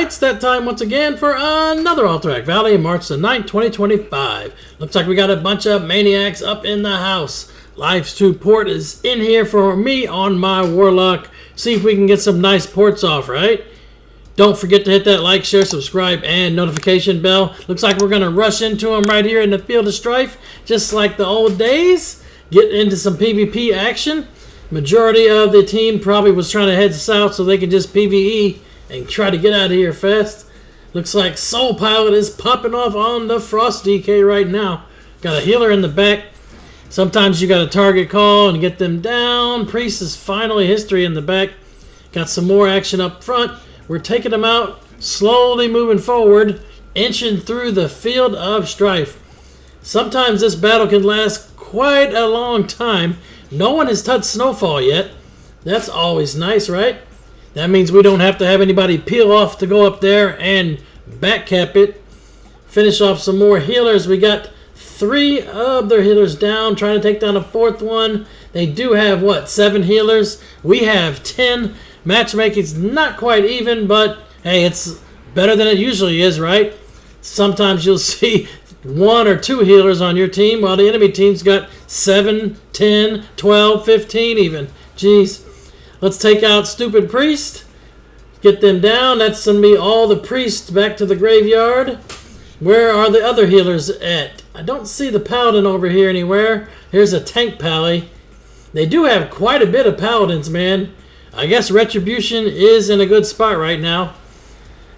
Alright, it's that time once again for another Alterac Valley, March the 9th, 2025. Looks like we got a bunch of maniacs up in the house. Life's 2 port is in here for me on my Warlock. See if we can get some nice ports off, right? Don't forget to hit that like, share, subscribe, and notification bell. Looks like we're going to rush into them right here in the Field of Strife, just like the old days. Get into some PvP action. Majority of the team probably was trying to head south so they could just PvE and try to get out of here fast. Looks like Soul Pilot is popping off on the Frost DK right now. Got a healer in the back. Sometimes you got a target call and get them down. Priest is finally history in the back. Got some more action up front. We're taking them out, slowly moving forward, inching through the Field of Strife. Sometimes this battle can last quite a long time. No one has touched Snowfall yet. That's always nice, right? That means we don't have to have anybody peel off to go up there and backcap it. Finish off some more healers. We got 3 of their healers down, trying to take down a 4th one. They do have, what, 7 healers? We have 10. Matchmaking's not quite even, but hey, it's better than it usually is, right? Sometimes you'll see 1 or 2 healers on your team, while the enemy team's got 7, 10, 12, 15 even. Jeez. Let's take out Stupid Priest. Get them down. That's going to be all the priests back to the graveyard. Where are the other healers at? I don't see the Paladin over here anywhere. Here's a Tank Pally. They do have quite a bit of Paladins, man. I guess Retribution is in a good spot right now.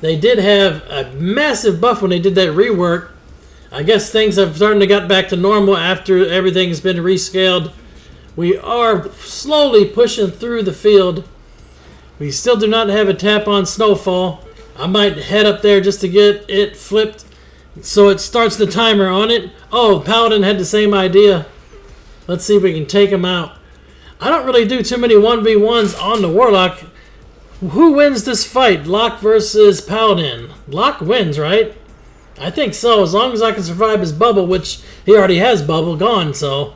They did have a massive buff when they did that rework. I guess things have started to get back to normal after everything's been rescaled. We are slowly pushing through the field. We still do not have a tap on Snowfall. I might head up there just to get it flipped so it starts the timer on it. Oh, Paladin had the same idea. Let's see if we can take him out. I don't really do too many 1v1s on the Warlock. Who wins this fight? Locke versus Paladin. Locke wins, right? I think so, as long as I can survive his bubble, which he already has bubble gone, so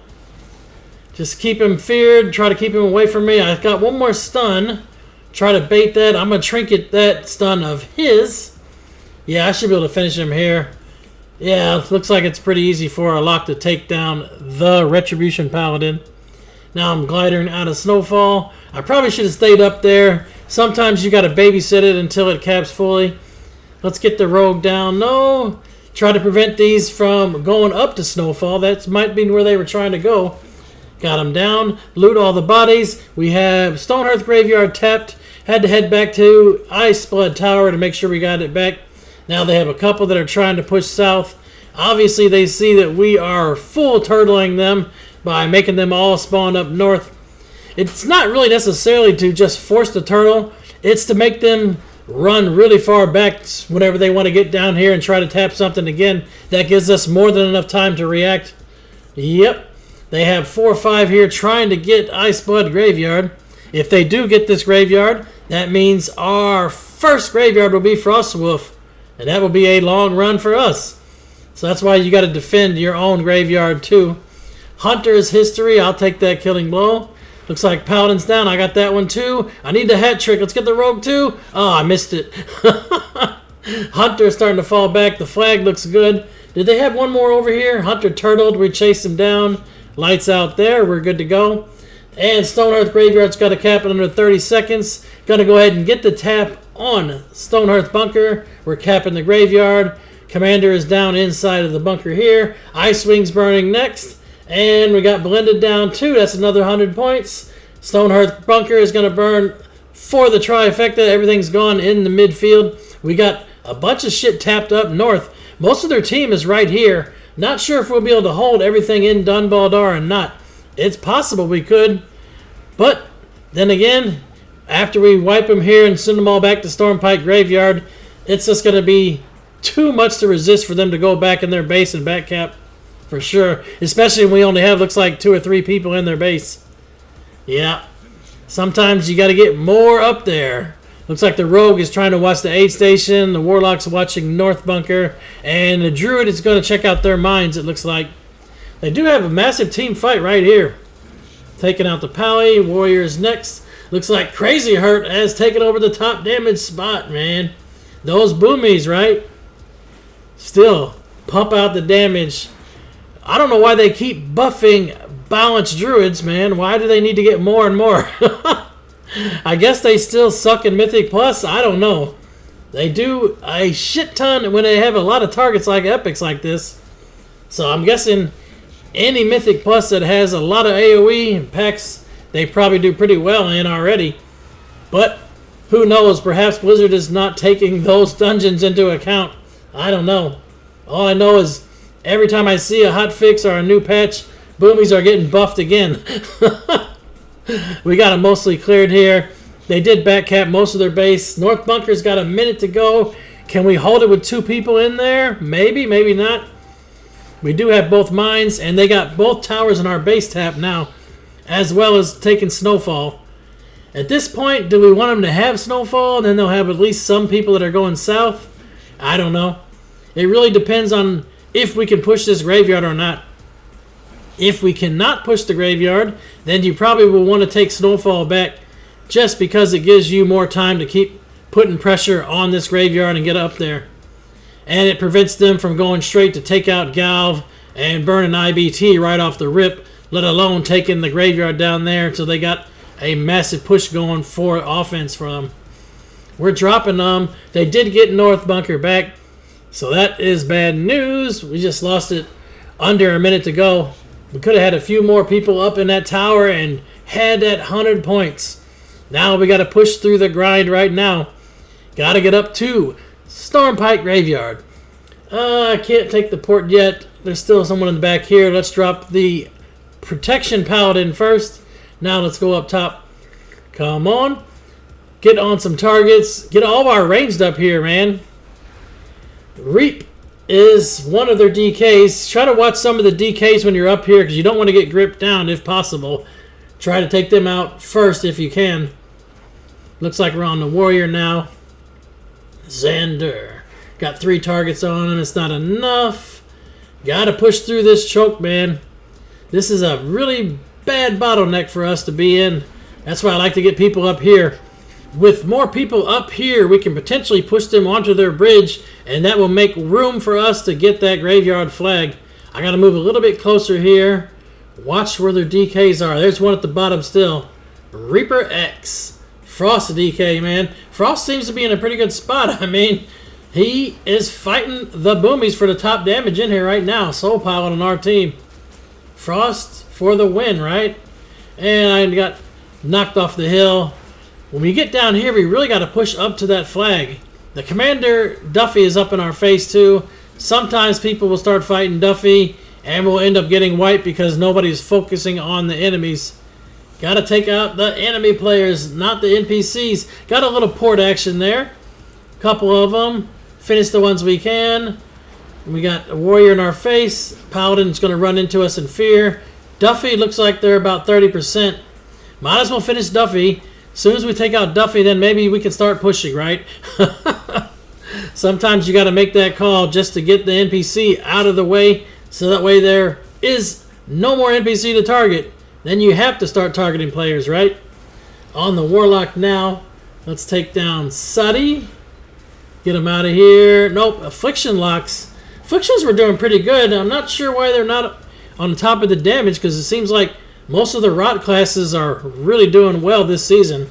just keep him feared, try to keep him away from me. I've got 1 more stun. Try to bait that. I'm going to trinket that stun of his. Yeah, I should be able to finish him here. Yeah, looks like it's pretty easy for a Locke to take down the Retribution Paladin. Now I'm gliding out of Snowfall. I probably should have stayed up there. Sometimes you got to babysit it until it caps fully. Let's get the rogue down. No. Try to prevent these from going up to Snowfall. That might be where they were trying to go. Got them down. Loot all the bodies. We have Stonehearth Graveyard tapped. Had to head back to Iceblood Tower to make sure we got it back. Now they have a couple that are trying to push south. Obviously they see that we are full turtling them by making them all spawn up north. It's not really necessarily to just force the turtle. It's to make them run really far back whenever they want to get down here and try to tap something again. That gives us more than enough time to react. Yep. They have 4 or 5 here trying to get Iceblood Graveyard. If they do get this graveyard, that means our first graveyard will be Frostwolf. And that will be a long run for us. So that's why you got to defend your own graveyard too. Hunter's history. I'll take that killing blow. Looks like Paladin's down. I got that one too. I need the hat trick. Let's get the rogue too. Oh, I missed it. Hunter's starting to fall back. The flag looks good. Did they have 1 more over here? Hunter turtled. We chased him down. Lights out there. We're good to go. And Stonehearth Graveyard's got a cap in under 30 seconds. Gonna go ahead and get the tap on Stonehearth Bunker. We're capping the graveyard. Commander is down inside of the bunker here. Icewing's burning next. And we got Blended down too. That's another 100 points. Stonehearth Bunker is going to burn for the trifecta. Everything's gone in the midfield. We got a bunch of shit tapped up north. Most of their team is right here. Not sure if we'll be able to hold everything in Dun Baldur or not. It's possible we could. But then again, after we wipe them here and send them all back to Stormpike Graveyard, it's just going to be too much to resist for them to go back in their base and backcap. For sure. Especially when we only have, looks like, 2 or 3 people in their base. Yeah. Sometimes you got to get more up there. Looks like the rogue is trying to watch the aid station. The warlock's watching North Bunker. And the druid is going to check out their mines, it looks like. They do have a massive team fight right here. Taking out the Pally. Warriors next. Looks like Crazy Hurt has taken over the top damage spot, man. those boomies, right? Still pump out the damage. I don't know why they keep buffing balanced druids, man. Why do they need to get more and more? I guess they still suck in Mythic Plus. I don't know. They do a shit ton when they have a lot of targets like epics like this. So I'm guessing any Mythic Plus that has a lot of AoE packs, they probably do pretty well in already. But who knows? Perhaps Blizzard is not taking those dungeons into account. I don't know. All I know is every time I see a hot fix or a new patch, boomies are getting buffed again. We got them mostly cleared here. They did backcap most of their base. North Bunker's got a minute to go. Can we hold it with 2 people in there? Maybe, maybe not. We do have both mines, and they got both towers in our base tap now, as well as taking Snowfall. At this point, do we want them to have Snowfall, and then they'll have at least some people that are going south? I don't know. It really depends on if we can push this graveyard or not. If we cannot push the graveyard, then you probably will want to take Snowfall back just because it gives you more time to keep putting pressure on this graveyard and get up there. And it prevents them from going straight to take out Galv and burning IBT right off the rip, let alone taking the graveyard down there until they got a massive push going for offense for them. We're dropping them. They did get North Bunker back, so that is bad news. We just lost it under a minute to go. We could have had a few more people up in that tower and had that 100 points. Now we got to push through the grind right now. Got to get up to Stormpike Graveyard. I can't take the port yet. There's still someone in the back here. Let's drop the Protection Paladin first. Now let's go up top. Come on. Get on some targets. Get all of our ranged up here, man. Reap is one of their DKs. Try to watch some of the DKs when you're up here because you don't want to get gripped down if possible. Try to take them out first if you can. Looks like we're on the warrior now. Xander. Got 3 targets on him. It's not enough. Got to push through this choke, man. This is a really bad bottleneck for us to be in. That's why I like to get people up here. With more people up here, we can potentially push them onto their bridge, and that will make room for us to get that graveyard flag. I got to move a little bit closer here. Watch where their DKs are. There's one at the bottom still. Reaper X. Frost DK, man. Frost seems to be in a pretty good spot. I mean, he is fighting the boomies for the top damage in here right now. Soul Pilot on our team. Frost for the win, right? And I got knocked off the hill. When we get down here, we really got to push up to that flag. The Commander Duffy is up in our face too. Sometimes people will start fighting Duffy and we'll end up getting wiped because nobody's focusing on the enemies. Got to take out the enemy players, not the NPCs. Got a little port action there. Couple of them. Finish the ones we can. We got a warrior in our face. Paladin's going to run into us in fear. Duffy looks like they're about 30%. Might as well finish Duffy. As soon as we take out Duffy, then maybe we can start pushing, right? Sometimes you got to make that call just to get the NPC out of the way, so that way there is no more NPC to target. Then you have to start targeting players, right? On the Warlock now. Let's take down Suddy. Get him out of here. Nope, Affliction locks. Afflictions were doing pretty good. I'm not sure why they're not on the top of the damage, because it seems like most of the Rot classes are really doing well this season.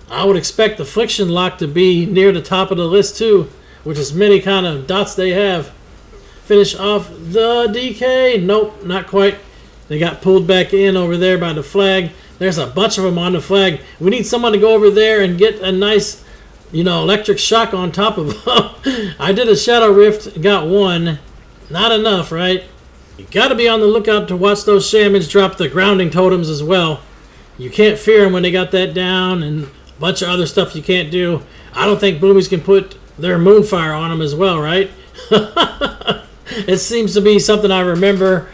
I would expect the Affliction lock to be near the top of the list too, which is many kind of dots they have. Finish off the DK. Nope, not quite. They got pulled back in over there by the flag. There's a bunch of them on the flag. We need someone to go over there and get a nice, electric shock on top of them. I did a Shadow Rift, got one. Not enough, right? You got to be on the lookout to watch those shamans drop the grounding totems as well. You can't fear them when they got that down, and a bunch of other stuff you can't do. I don't think boomies can put their Moonfire on them as well, right? It seems to be something I remember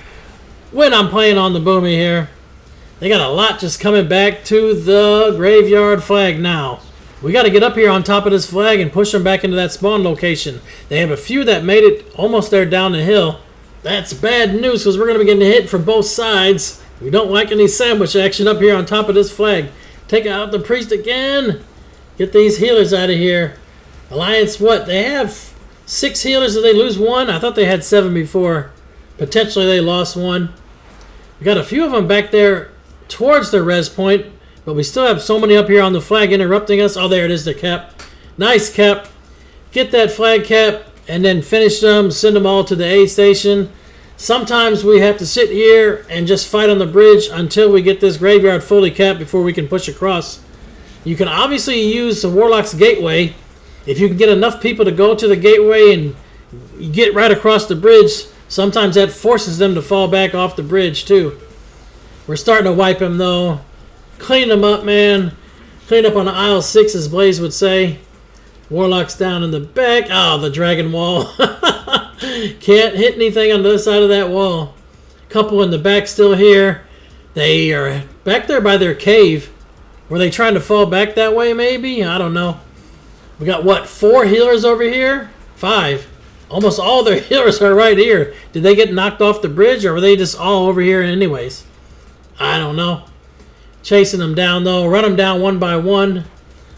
when I'm playing on the boomy here. They got a lot just coming back to the graveyard flag now. We got to get up here on top of this flag and push them back into that spawn location. They have a few that made it almost there down the hill. That's bad news because we're going to be getting hit from both sides. We don't like any sandwich action up here on top of this flag. Take out the priest again. Get these healers out of here. Alliance, what? They have 6 healers. Did they lose 1? I thought they had 7 before. Potentially they lost 1. We got a few of them back there towards the res point, but we still have so many up here on the flag interrupting us. Oh, there it is, the cap. Nice cap. Get that flag cap and then finish them. Send them all to the aid station. Sometimes we have to sit here and just fight on the bridge until we get this graveyard fully capped before we can push across. You can obviously use the Warlock's Gateway. If you can get enough people to go to the gateway and get right across the bridge, sometimes that forces them to fall back off the bridge too. We're starting to wipe them though. Clean them up, man. Clean up on aisle 6, as Blaze would say. Warlock's down in the back. Oh, the dragon wall. Can't hit anything on the other side of that wall. Couple in the back still here. They are back there by their cave. Were they trying to fall back that way maybe? I don't know. We got, what, 4 healers over here? 5. Almost all their healers are right here. Did they get knocked off the bridge, or were they just all over here anyways? I don't know. Chasing them down, though. Run them down one by one.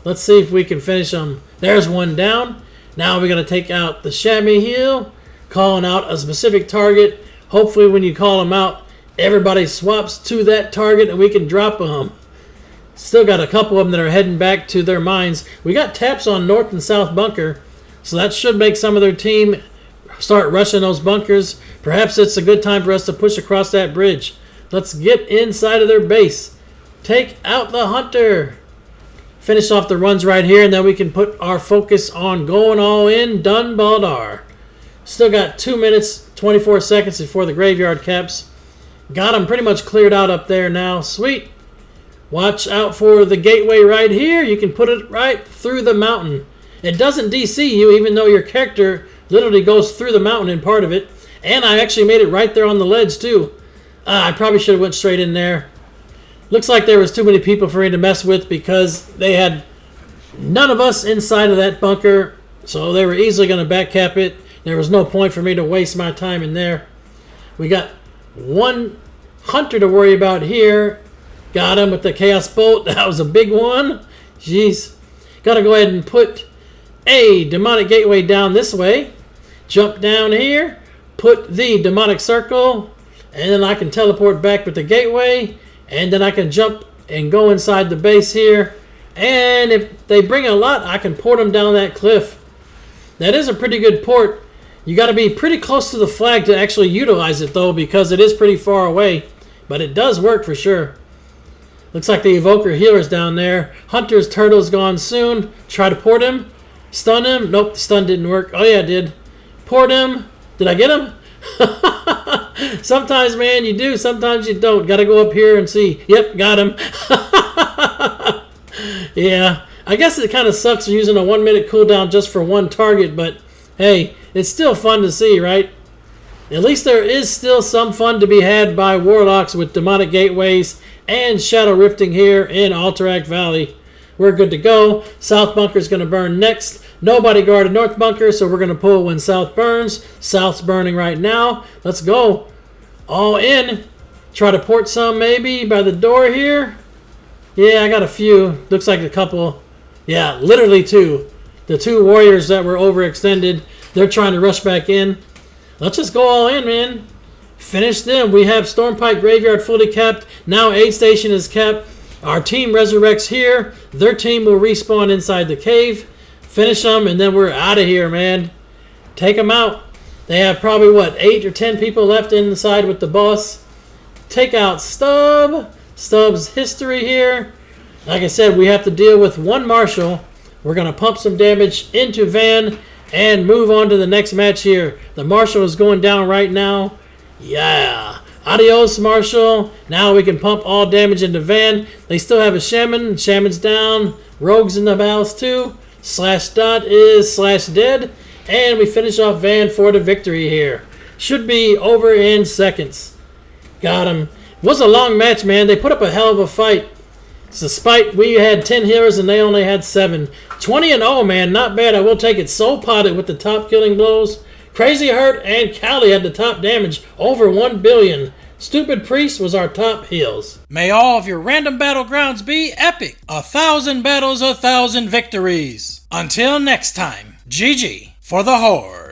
Let's see if we can finish them. There's one down. Now we're going to take out the chamois heal. Calling out a specific target. Hopefully when you call them out, everybody swaps to that target and we can drop them. Still got a couple of them that are heading back to their mines. We got taps on north and south bunker, so that should make some of their team start rushing those bunkers. Perhaps it's a good time for us to push across that bridge. Let's get inside of their base. Take out the hunter. Finish off the runs right here, and then we can put our focus on going all in Dun Baldur. Still got 2 minutes, 24 seconds before the graveyard caps. Got them pretty much cleared out up there now. Sweet. Watch out for the gateway right here. You can put it right through the mountain. It doesn't DC you, even though your character literally goes through the mountain in part of it. And I actually made it right there on the ledge too. I probably should have went straight in there. Looks like there was too many people for me to mess with because they had none of us inside of that bunker. So they were easily going to back cap it. There was no point for me to waste my time in there. We got one hunter to worry about here. Got him with the Chaos Bolt. That was a big one. Jeez. Got to go ahead and put a Demonic Gateway down this way. Jump down here. Put the Demonic Circle. And then I can teleport back with the Gateway. And then I can jump and go inside the base here. And if they bring a lot, I can port them down that cliff. That is a pretty good port. You got to be pretty close to the flag to actually utilize it, though, because it is pretty far away. But it does work for sure. Looks like the Evoker Healer's down there. Hunter's Turtle's gone soon. Try to port him. Stun him. Nope, the stun didn't work. Oh, yeah, it did. Port him. Did I get him? Sometimes, man, you do. Sometimes you don't. Got to go up here and see. Yep, got him. Yeah. I guess it kind of sucks using a 1 minute cooldown just for one target, but hey, it's still fun to see, right? At least there is still some fun to be had by Warlocks with Demonic Gateways and Shadow Rifting here in Alterac Valley. We're good to go. South Bunker's going to burn next. Nobody guarded North Bunker, so we're going to pull when South burns. South's burning right now. Let's go. All in. Try to port some maybe by the door here. Yeah, I got a few. Looks like a couple. Yeah, literally 2. The 2 warriors that were overextended, they're trying to rush back in. Let's just go all in, man. Finish them. We have Stormpike Graveyard fully capped. Now Aid Station is capped. Our team resurrects here. Their team will respawn inside the cave. Finish them, and then we're out of here, man. Take them out. They have probably, what, 8 or 10 people left inside with the boss. Take out Stub. Stub's history here. Like I said, we have to deal with one Marshal. We're going to pump some damage into Van and move on to the next match here. The Marshal is going down right now. Yeah. Adios, Marshal. Now we can pump all damage into Van. They still have a Shaman. Shaman's down. Rogue's in the house too. /dot is /dead. And we finish off Van for the victory here. Should be over in seconds. Got him. It was a long match, man. They put up a hell of a fight. Despite we had 10 healers and they only had 7. 20-0, man. Not bad. I will take it. Soul Potted with the top killing blows. Crazy Hurt and Callie had the top damage. Over 1 billion. Stupid Priest was our top heals. May all of your random battlegrounds be epic. 1,000 battles, 1,000 victories. Until next time, GG for the Horde.